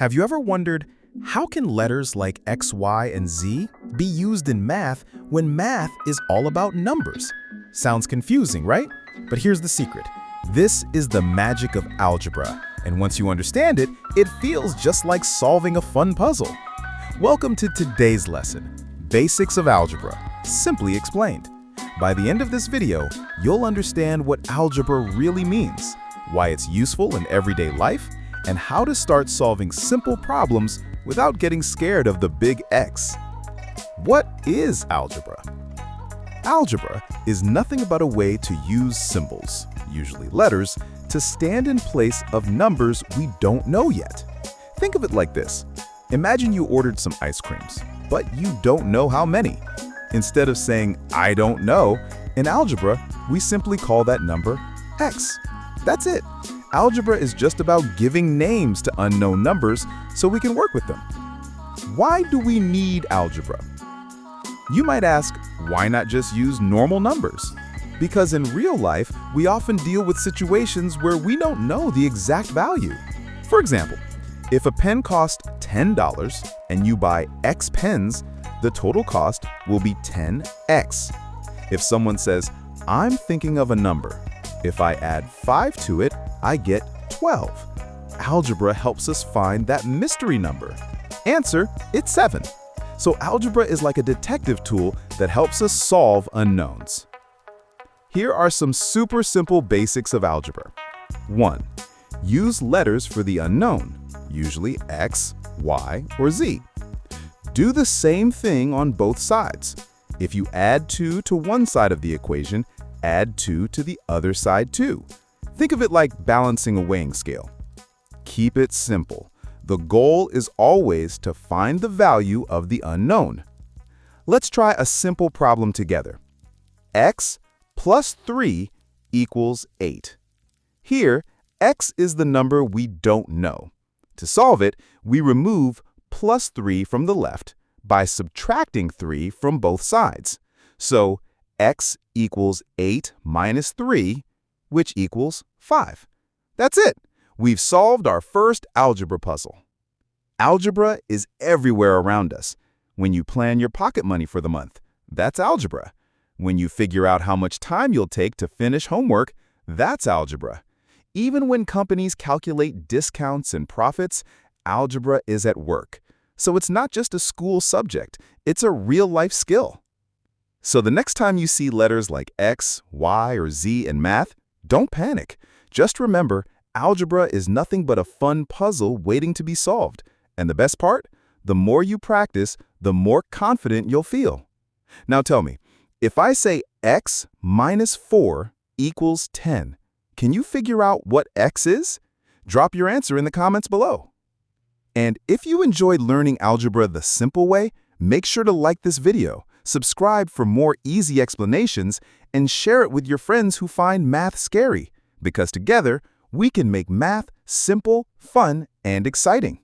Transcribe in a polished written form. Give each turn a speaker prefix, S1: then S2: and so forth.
S1: Have you ever wondered, how can letters like X, Y, and Z be used in math when math is all about numbers? Sounds confusing, right? But here's the secret. This is the magic of algebra, and once you understand it, it feels just like solving a fun puzzle. Welcome to today's lesson, Basics of Algebra, simply explained. By the end of this video, you'll understand what algebra really means, why it's useful in everyday life, and how to start solving simple problems without getting scared of the big X. What is algebra? Algebra is nothing but a way to use symbols, usually letters, to stand in place of numbers we don't know yet. Think of it like this. Imagine you ordered some ice creams, but you don't know how many. Instead of saying, "I don't know," in algebra, we simply call that number X. That's it. Algebra is just about giving names to unknown numbers so we can work with them. Why do we need algebra? You might ask, why not just use normal numbers? Because in real life, we often deal with situations where we don't know the exact value. For example, if a pen costs $10 and you buy X pens, the total cost will be 10X. If someone says, "I'm thinking of a number," if I add 5 to it, I get 12. Algebra helps us find that mystery number. Answer, it's 7. So algebra is like a detective tool that helps us solve unknowns. Here are some super simple basics of algebra. 1. Use letters for the unknown, usually X, Y, or Z. Do the same thing on both sides. If you add 2 to one side of the equation, add 2 to the other side too. Think of it like balancing a weighing scale. Keep it simple. The goal is always to find the value of the unknown. Let's try a simple problem together. X plus 3 equals 8. Here, X is the number we don't know. To solve it, we remove plus 3 from the left by subtracting 3 from both sides. So, X equals 8 minus 3, which equals 5. That's it. We've solved our first algebra puzzle. Algebra is everywhere around us. When you plan your pocket money for the month, that's algebra. When you figure out how much time you'll take to finish homework, that's algebra. Even when companies calculate discounts and profits, algebra is at work. So it's not just a school subject, it's a real-life skill. So the next time you see letters like X, Y, or Z in math, don't panic. Just remember, algebra is nothing but a fun puzzle waiting to be solved. And the best part? The more you practice, the more confident you'll feel. Now tell me, if I say X minus 4 equals 10, can you figure out what X is? Drop your answer in the comments below. And if you enjoyed learning algebra the simple way, make sure to like this video, subscribe for more easy explanations, and share it with your friends who find math scary, because together, we can make math simple, fun, and exciting.